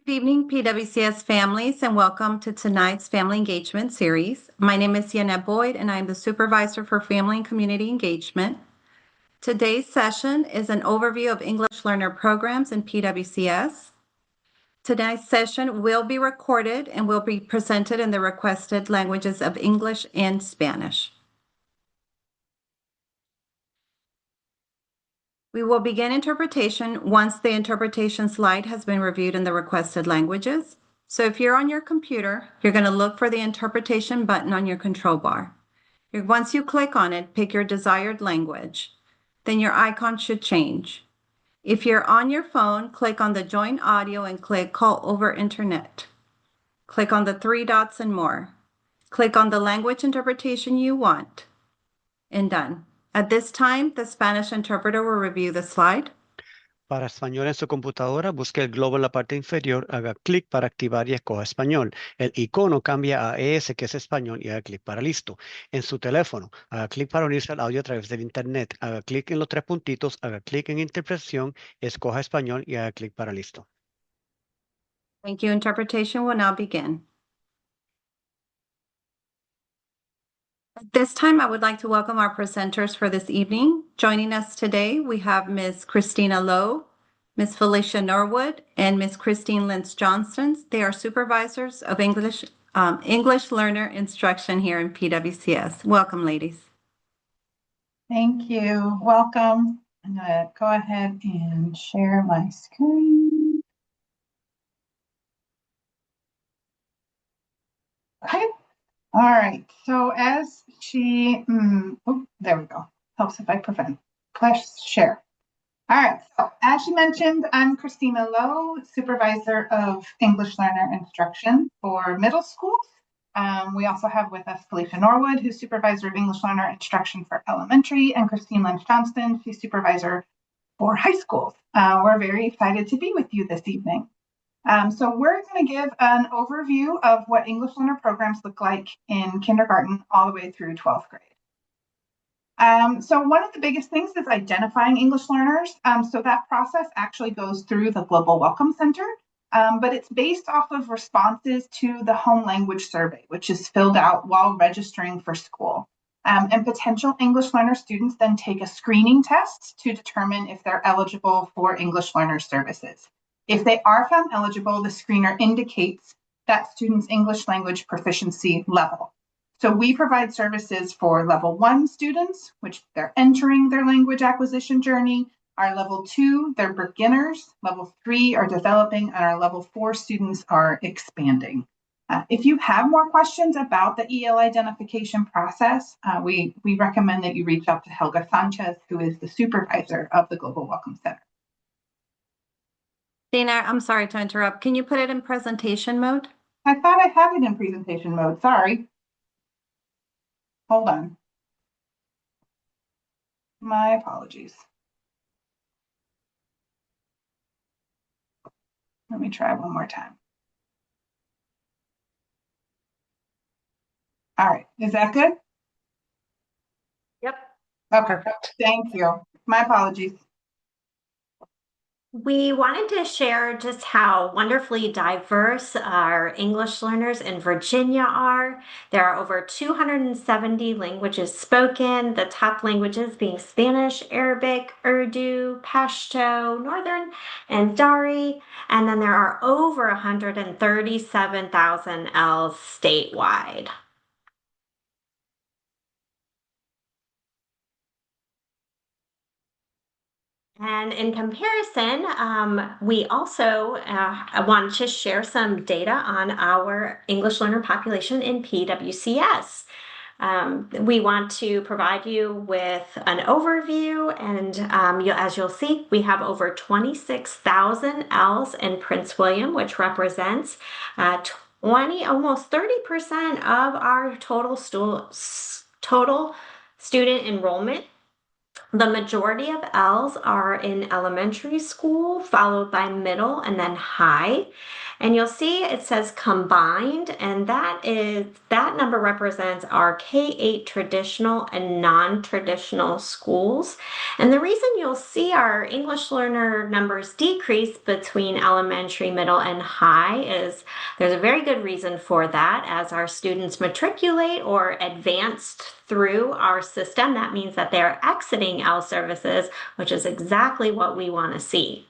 Good evening, PWCS families, and welcome to tonight's Family Engagement Series. My name is Yanette Boyd, and I'm the Supervisor for Family and Community Engagement. Today's session is an overview of English learner programs in PWCS. Tonight's session will be recorded and will be presented in the requested languages of English and Spanish. We will begin interpretation once the interpretation slide has been reviewed in the requested languages. So if you're on your computer, you're going to look for the interpretation button on your control bar. Once you click on it, pick your desired language. Then your icon should change. If you're on your phone, click on the Join Audio and click Call over Internet. Click on the three dots and More. Click on the language interpretation you want, and done. At this time, the Spanish interpreter will review the slide. Para español en su computadora, busque el globo en la parte inferior, haga clic para activar y escoja español. El icono cambia a ES, que es español, y haga clic para listo. En su teléfono, haga clic para unirse al audio a través del internet. Haga clic en los tres puntitos, haga clic en interpretación, escoja español y haga clic para listo. Thank you. Interpretation will now begin. At this time, I would like to welcome our presenters for this evening. Joining us today, we have Ms. Christina Lowe, Ms. Felicia Norwood, and Ms. Christine Lentz-Johnston. They are supervisors of English learner instruction here in PWCS. Welcome, ladies. Thank you. Welcome. I'm going to go ahead and share my screen. Okay. All right. So as there we go. Helps if I press share. All right. So as she mentioned, I'm Christina Lowe, Supervisor of English Learner Instruction for middle schools. We also have with us Felicia Norwood, who's Supervisor of English Learner Instruction for elementary, and Christine Lentz-Johnston, she's Supervisor for high schools. We're very excited to be with you this evening. So we're going to give an overview of what English learner programs look like in kindergarten all the way through 12th grade. So one of the biggest things is identifying English learners. So that process actually goes through the Global Welcome Center, but it's based off of responses to the home language survey, which is filled out while registering for school. And potential English learner students then take a screening test to determine if they're eligible for English learner services. If they are found eligible, the screener indicates that student's English language proficiency level. So we provide services for level 1 students, which they're entering their language acquisition journey. Our level 2, they're beginners. Level 3 are developing, and our level 4 students are expanding. If you have more questions about the EL identification process, we recommend that you reach out to Helga Sanchez, who is the supervisor of the Global Welcome Center. Dana, I'm sorry to interrupt. Can you put it in presentation mode? I thought I had it in presentation mode. Sorry. Hold on. My apologies. Let me try one more time. All right. Is that good? Yep. Okay. Perfect. Thank you. My apologies. We wanted to share just how wonderfully diverse our English learners in Virginia are. There are over 270 languages spoken, the top languages being Spanish, Arabic, Urdu, Pashto, Northern, and Dari. And then there are over 137,000 Ls statewide. And in comparison, we also wanted to share some data on our English learner population in PWCS. We want to provide you with an overview, and as you'll see, we have over 26,000 Ls in Prince William, which represents almost 30% of our total student enrollment. The majority of Ls are in elementary school, followed by middle and then high. And you'll see it says combined, and that number represents our K-8 traditional and non-traditional schools. And the reason you'll see our English learner numbers decrease between elementary, middle, and high is there's a very good reason for that. As our students matriculate or advanced through our system, that means that they're exiting L services, which is exactly what we want to see.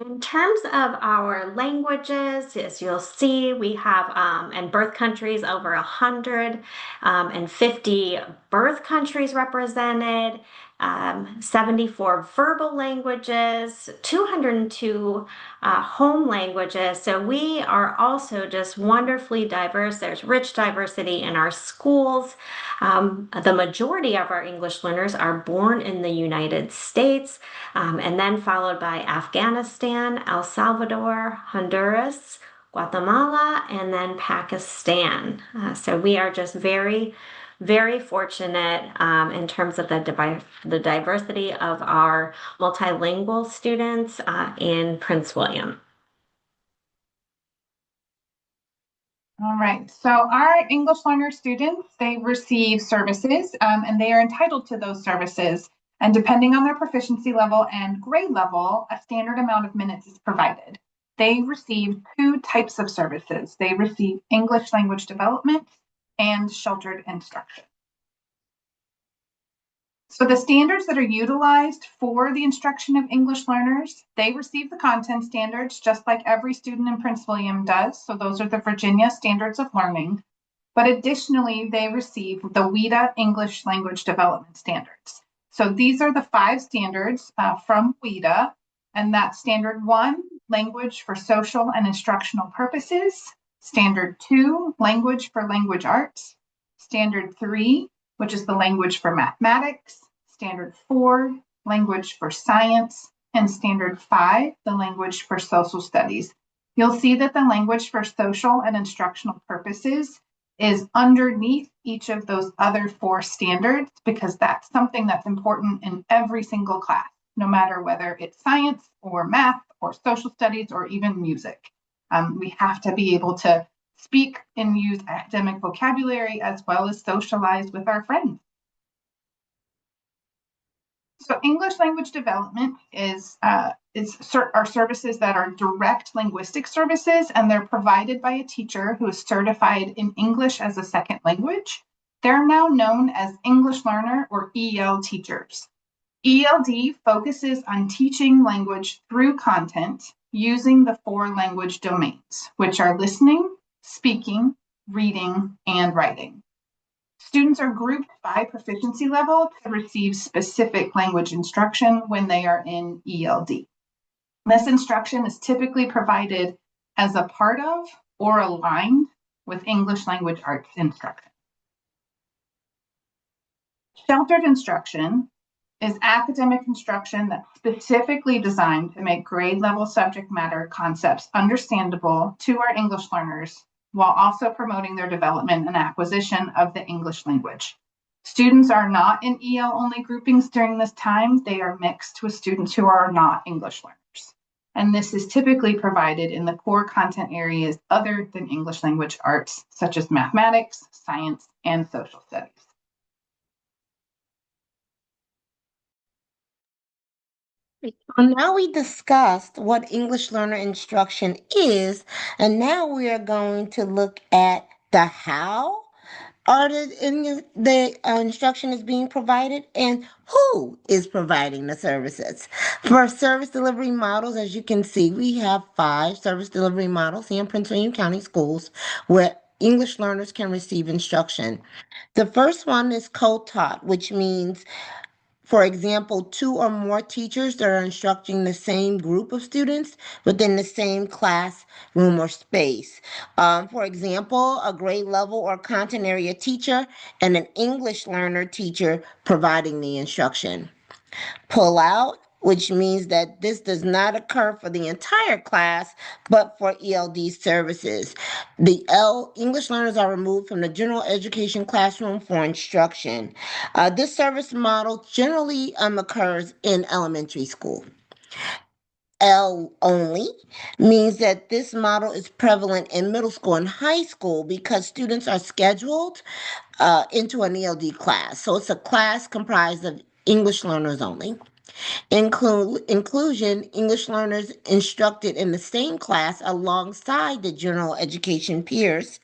In terms of our languages, as you'll see, we have in birth countries over 150 birth countries represented, 74 verbal languages, 202 home languages. So we are also just wonderfully diverse. There's rich diversity in our schools. The majority of our English learners are born in the United States, and then followed by Afghanistan, El Salvador, Honduras, Guatemala, and then Pakistan. So we are just very, very fortunate in terms of the diversity of our multilingual students in Prince William. All right, so our English learner students, they receive services and they are entitled to those services. And depending on their proficiency level and grade level, a standard amount of minutes is provided. They receive two types of services. They receive English language development and sheltered instruction. So the standards that are utilized for the instruction of English learners, they receive the content standards just like every student in Prince William does. So those are the Virginia Standards of Learning. But additionally, they receive the WIDA English Language Development Standards. So these are the 5 standards from WIDA, and that's Standard 1, Language for Social and Instructional Purposes. Standard 2, Language for Language Arts. Standard 3, which is the language for mathematics. Standard 4, language for science, and Standard 5, the language for social studies. You'll see that the language for social and instructional purposes is underneath each of those other 4 standards because that's something that's important in every single class, no matter whether it's science or math or social studies or even music. We have to be able to speak and use academic vocabulary as well as socialize with our friends. So English language development are services that are direct linguistic services, and they're provided by a teacher who is certified in English as a second language. They're now known as English learner or EL teachers. ELD focuses on teaching language through content using the 4 language domains, which are listening, speaking, reading, and writing. Students are grouped by proficiency level to receive specific language instruction when they are in ELD. This instruction is typically provided as a part of or aligned with English language arts instruction. Sheltered instruction is academic instruction that's specifically designed to make grade level subject matter concepts understandable to our English learners while also promoting their development and acquisition of the English language. Students are not in EL only groupings during this time. They are mixed with students who are not English learners. And this is typically provided in the core content areas other than English language arts, such as mathematics, science, and social studies. Well, now we discussed what English learner instruction is, and now we are going to look at the how the instruction is being provided and who is providing the services. For service delivery models, as you can see, we have 5 service delivery models here in Prince William County Schools where English learners can receive instruction. The first one is co-taught, which means, for example, 2 or more teachers that are instructing the same group of students within the same classroom or space. For example, a grade level or content area teacher and an English learner teacher providing the instruction. Pull out, which means that this does not occur for the entire class, but for ELD services. The English learners are removed from the general education classroom for instruction. This service model generally occurs in elementary school. L only means that this model is prevalent in middle school and high school because students are scheduled into an ELD class. So it's a class comprised of English learners only. Inclusion, English learners instructed in the same class alongside the general education peers.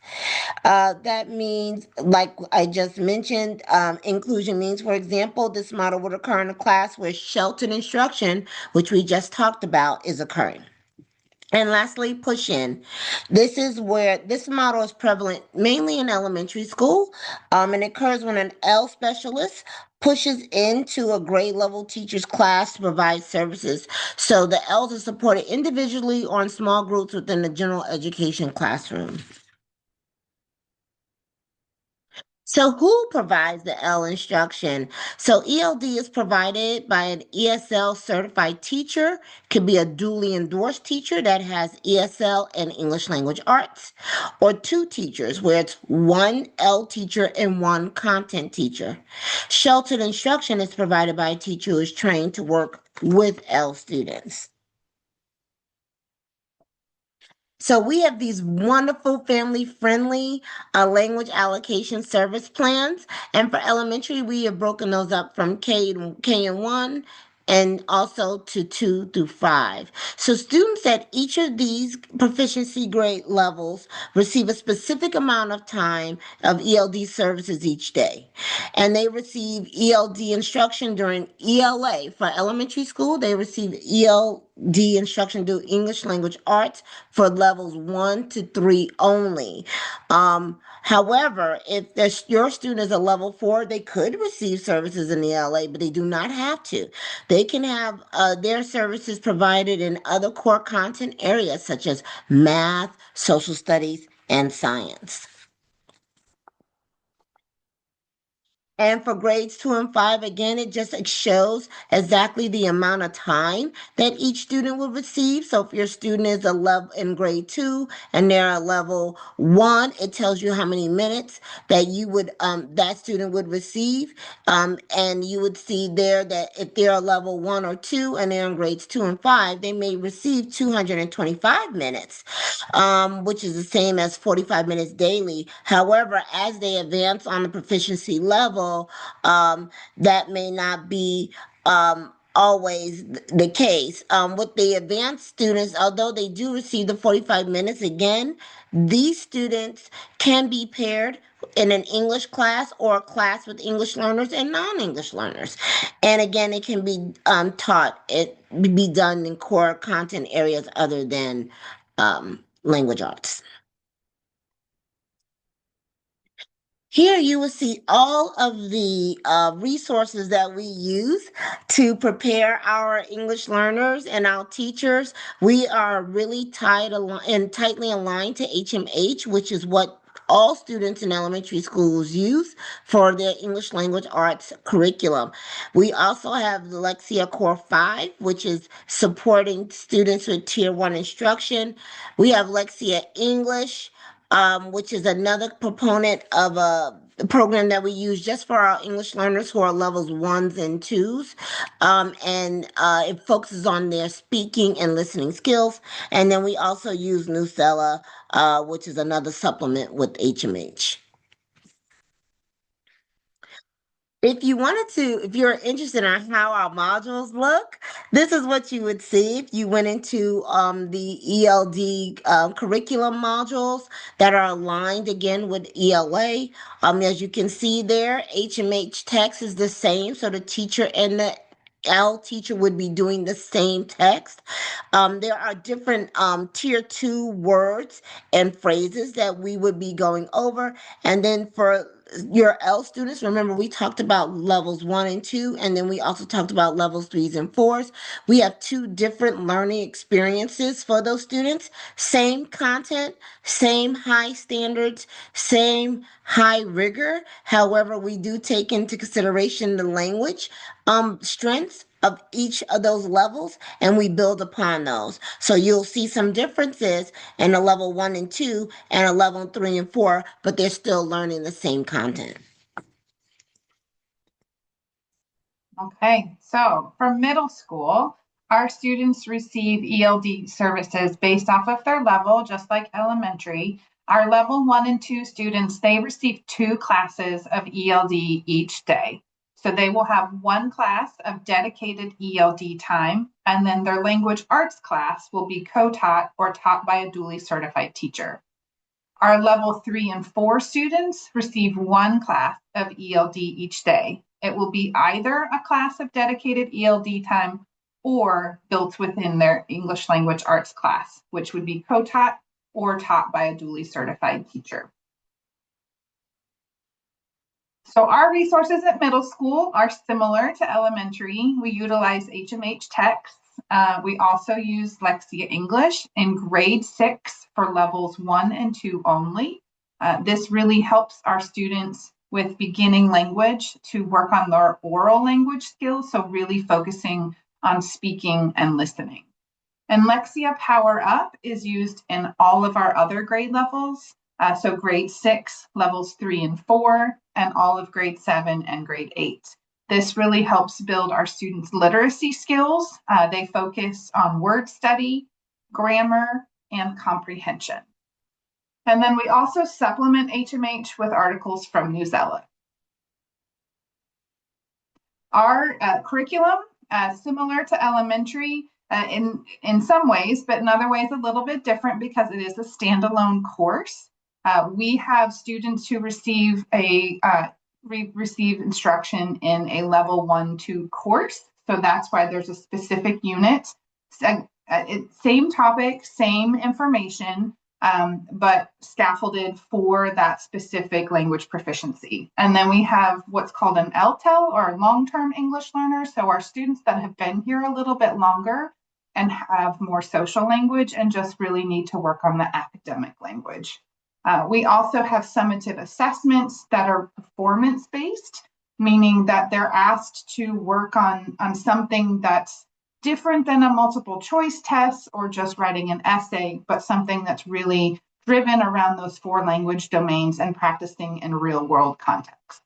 That means, like I just mentioned, inclusion means, for example, this model would occur in a class where sheltered instruction, which we just talked about, is occurring. And lastly, push in. This is where this model is prevalent mainly in elementary school, and it occurs when an L specialist pushes into a grade level teacher's class to provide services. So the Ls are supported individually or in small groups within the general education classroom. So who provides the L instruction? So ELD is provided by an ESL certified teacher, could be a duly endorsed teacher that has ESL and English language arts, or two teachers where it's one L teacher and one content teacher. Sheltered instruction is provided by a teacher who is trained to work with L students. So we have these wonderful family-friendly language allocation service plans. And for elementary, we have broken those up from K and 1 and also to 2 through 5. So students at each of these proficiency grade levels receive a specific amount of time of ELD services each day. And they receive ELD instruction during ELA. For elementary school, they receive ELD instruction through English language arts for levels 1 to 3 only. However, if your student is a level 4, they could receive services in the ELA, but they do not have to. They can have their services provided in other core content areas such as math, social studies, and science. And for grades 2 and 5, again, it just shows exactly the amount of time that each student will receive. So if your student is a level in grade 2 and they're a level 1, it tells you how many minutes that you would that student would receive. And you would see there that if they're a level 1 or 2 and they're in grades 2 and 5, they may receive 225 minutes, which is the same as 45 minutes daily. However, as they advance on the proficiency level, that may not be always the case. With the advanced students, although they do receive the 45 minutes, again, these students can be paired in an English class or a class with English learners and non-English learners. And again, it can be be done in core content areas other than language arts. Here you will see all of the resources that we use to prepare our English learners and our teachers. We are really tightly aligned to HMH, which is what all students in elementary schools use for their English language arts curriculum. We also have the Lexia Core 5, which is supporting students with Tier 1 instruction. We have Lexia English, which is another proponent of a program that we use just for our English learners who are levels 1s and 2s. And it focuses on their speaking and listening skills. And then we also use Nucella, which is another supplement with HMH. If you're interested in how our modules look, this is what you would see if you went into the ELD curriculum modules that are aligned again with ELA. As you can see there, HMH text is the same, so the teacher and the L teacher would be doing the same text. There are different tier 2 words and phrases that we would be going over. And then for your L students, remember we talked about levels 1 and 2, and then we also talked about levels 3s and 4s. We have 2 different learning experiences for those students. Same content, same high standards, same high rigor. However, we do take into consideration the language strengths of each of those levels, and we build upon those. So you'll see some differences in a level 1 and 2 and a level 3 and 4, but they're still learning the same content. Okay, so for middle school, our students receive ELD services based off of their level, just like elementary. Our level 1 and 2 students, they receive 2 classes of ELD each day. So they will have 1 class of dedicated ELD time, and then their language arts class will be co-taught or taught by a duly certified teacher. Our level 3 and 4 students receive 1 class of ELD each day. It will be either a class of dedicated ELD time or built within their English language arts class, which would be co-taught or taught by a duly certified teacher. So our resources at middle school are similar to elementary. We utilize HMH texts. We also use Lexia English in grade 6 for levels 1 and 2 only. This really helps our students with beginning language to work on their oral language skills, so really focusing on speaking and listening. And Lexia Power Up is used in all of our other grade levels, so grade 6, levels 3 and 4, and all of grade 7 and grade 8. This really helps build our students' literacy skills. They focus on word study, grammar, and comprehension. And then we also supplement HMH with articles from Newsella. Our curriculum, similar to elementary in some ways, but in other ways a little bit different because it is a standalone course. We have students who receive instruction in a level 1-2 course. So that's why there's a specific unit. Same topic, same information, but scaffolded for that specific language proficiency. And then we have what's called an LTEL or long-term English learner. So our students that have been here a little bit longer and have more social language and just really need to work on the academic language. We also have summative assessments that are performance-based, meaning that they're asked to work on something that's different than a multiple choice test or just writing an essay, but something that's really driven around those 4 language domains and practicing in real world context.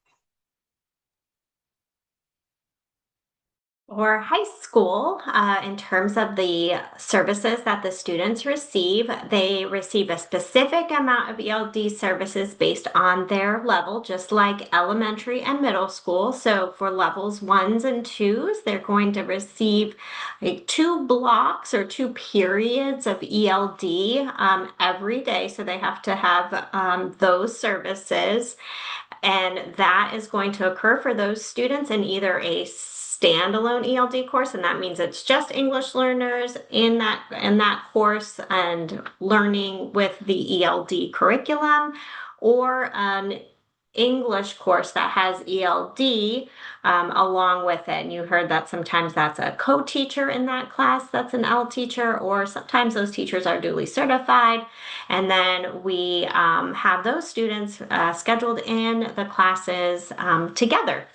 For high school, in terms of the services that the students receive, they receive a specific amount of ELD services based on their level, just like elementary and middle school. So for levels 1s and 2s, they're going to receive 2 blocks or 2 periods of ELD every day. So they have to have those services. And that is going to occur for those students in either a standalone ELD course, and that means it's just English learners in that course and learning with the ELD curriculum, or an English course that has ELD along with it. And you heard that sometimes that's a co-teacher in that class that's an L teacher, or sometimes those teachers are duly certified. And then we have those students scheduled in the classes together.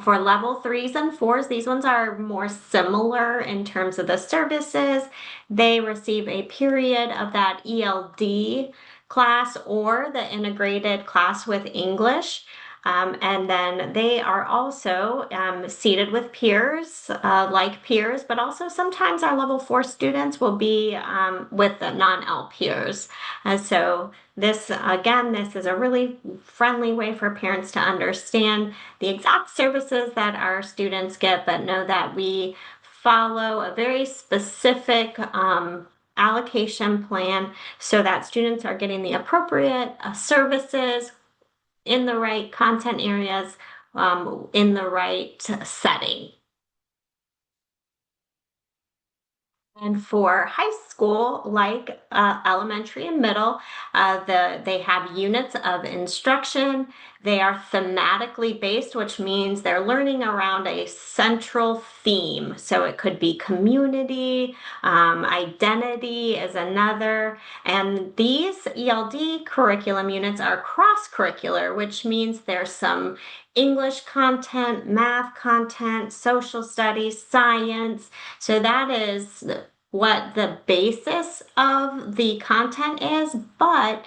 For level 3s and 4s, these ones are more similar in terms of the services. They receive a period of that ELD class or the integrated class with English. And then they are also seated with peers, like peers, but also sometimes our level 4 students will be with the non-L peers. And so this is a really friendly way for parents to understand the exact services that our students get, but know that we follow a very specific allocation plan so that students are getting the appropriate services in the right content areas, in the right setting. And for high school, like elementary and middle, they have units of instruction. They are thematically based, which means they're learning around a central theme. So it could be community, identity is another. And these ELD curriculum units are cross-curricular, which means there's some English content, math content, social studies, science. So that is what the basis of the content is, but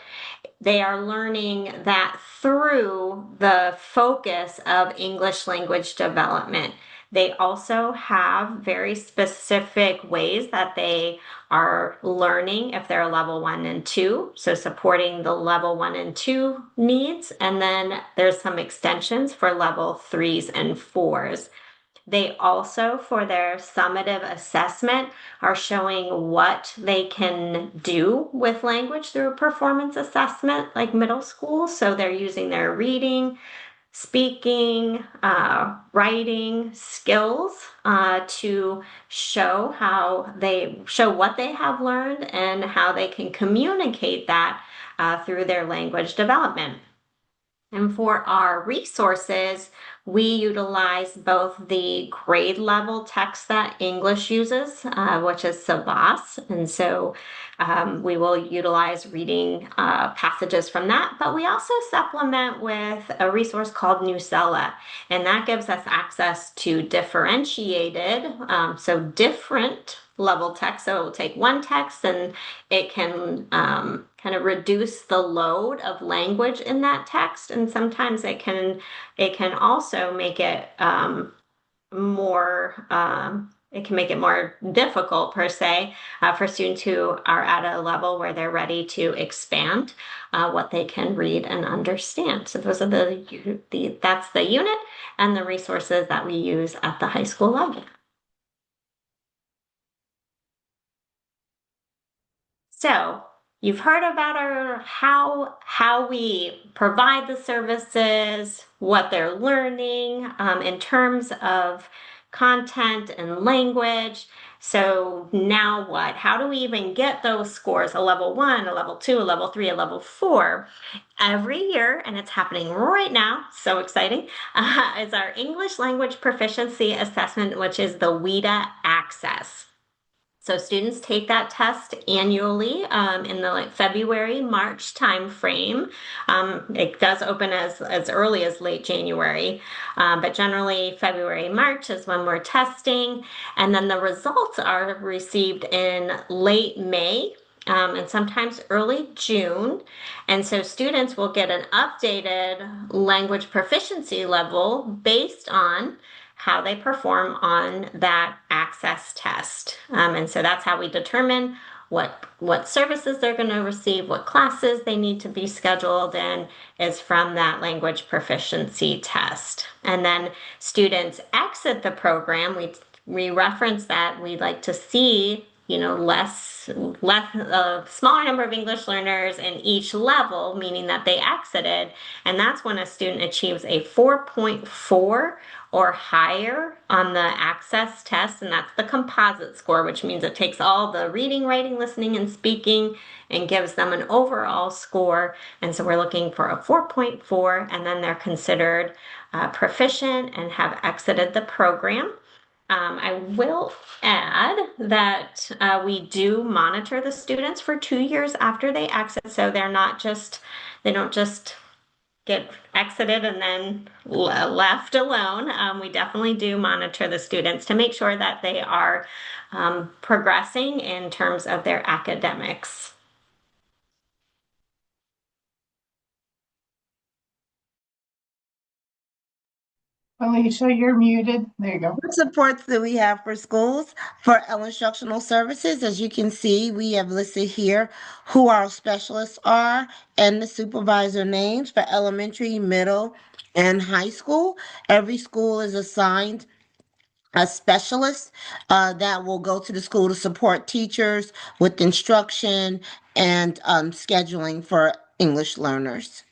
they are learning that through the focus of English language development. They also have very specific ways that they are learning if they're level 1 and 2, so supporting the level 1 and 2 needs. And then there's some extensions for level 3s and 4s. They also, for their summative assessment, are showing what they can do with language through a performance assessment like middle school. So they're using their reading, speaking, writing skills to show what they have learned and how they can communicate that through their language development. And for our resources, we utilize both the grade level text that English uses, which is Savas. And so we will utilize reading passages from that, but we also supplement with a resource called Newsella, and that gives us access to differentiated, so different level text. So it will take one text and it can kind of reduce the load of language in that text, and sometimes it can also make it more it can make it more difficult per se for students who are at a level where they're ready to expand what they can read and understand. So those are that's the unit and the resources that we use at the high school level. So you've heard about how we provide the services, what they're learning in terms of content and language. So now what? How do we even get those scores? A level 1, a level 2, a level 3, a level 4. Every year, and it's happening right now, so exciting, is our English Language Proficiency Assessment, which is the WIDA Access. So students take that test annually in the February, March timeframe. It does open as early as late January, but generally February, March is when we're testing. And then the results are received in late May. And sometimes early June. And so students will get an updated language proficiency level based on how they perform on that access test. And so that's how we determine what services they're going to receive, what classes they need to be scheduled in, is from that language proficiency test. And then students exit the program. We reference that we'd like to see a smaller number of English learners in each level, meaning that they exited. And that's when a student achieves a 4.4 or higher on the access test. And that's the composite score, which means it takes all the reading, writing, listening, and speaking and gives them an overall score. And so we're looking for a 4.4, and then they're considered proficient and have exited the program. I will add that we do monitor the students for 2 years after they exit, so they don't just get exited and then left alone. We definitely do monitor the students to make sure that they are progressing in terms of their academics. Alicia, you're muted. There you go. What supports do we have for schools? For instructional services, as you can see, we have listed here who our specialists are and the supervisor names for elementary, middle, and high school. Every school is assigned a specialist that will go to the school to support teachers with instruction and scheduling for English learners.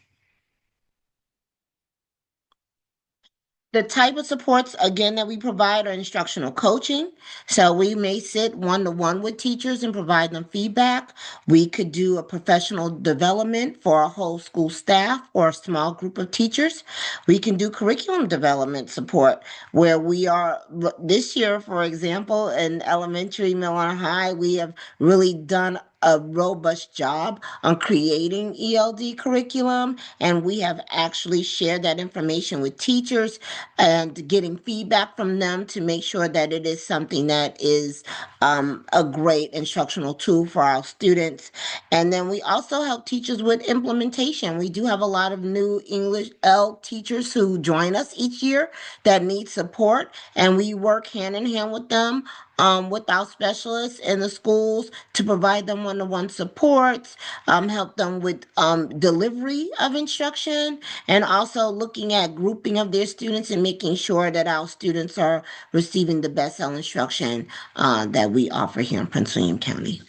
The type of supports, again, that we provide are instructional coaching. So we may sit one-to-one with teachers and provide them feedback. We could do a professional development for a whole school staff or a small group of teachers. We can do curriculum development support, where we are, this year, for example, in elementary, middle, and high, we have really done a robust job on creating ELD curriculum, and we have actually shared that information with teachers and getting feedback from them to make sure that it is something that is a great instructional tool for our students. And then we also help teachers with implementation. We do have a lot of new English L teachers who join us each year that need support, and we work hand in hand with them, with our specialists in the schools to provide them one-to-one supports, help them with delivery of instruction, and also looking at grouping of their students and making sure that our students are receiving the best L instruction that we offer here in Prince William County.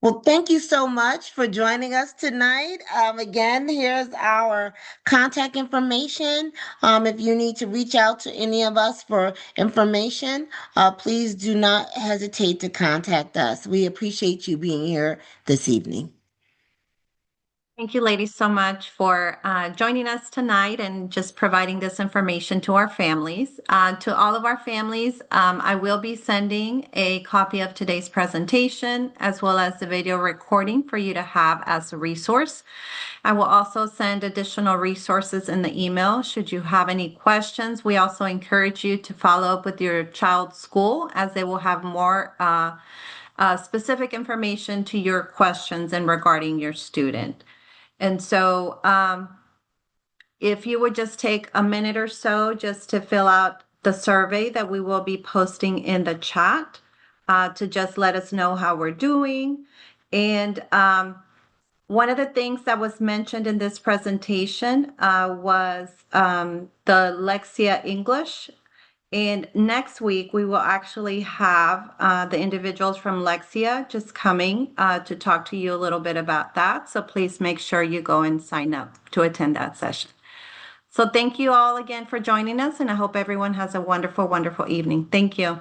Well, thank you so much for joining us tonight. Again, here's our contact information. If you need to reach out to any of us for information, please do not hesitate to contact us. We appreciate you being here this evening. Thank you, ladies, so much for joining us tonight and just providing this information to our families. To all of our families, I will be sending a copy of today's presentation as well as the video recording for you to have as a resource. I will also send additional resources in the email should you have any questions. We also encourage you to follow up with your child's school as they will have more specific information to your questions and regarding your student. And so if you would just take a minute or so just to fill out the survey that we will be posting in the chat to just let us know how we're doing. And one of the things that was mentioned in this presentation was the Lexia English. And next week, we will actually have the individuals from Lexia just coming to talk to you a little bit about that. So please make sure you go and sign up to attend that session. So thank you all again for joining us, and I hope everyone has a wonderful, wonderful evening. Thank you.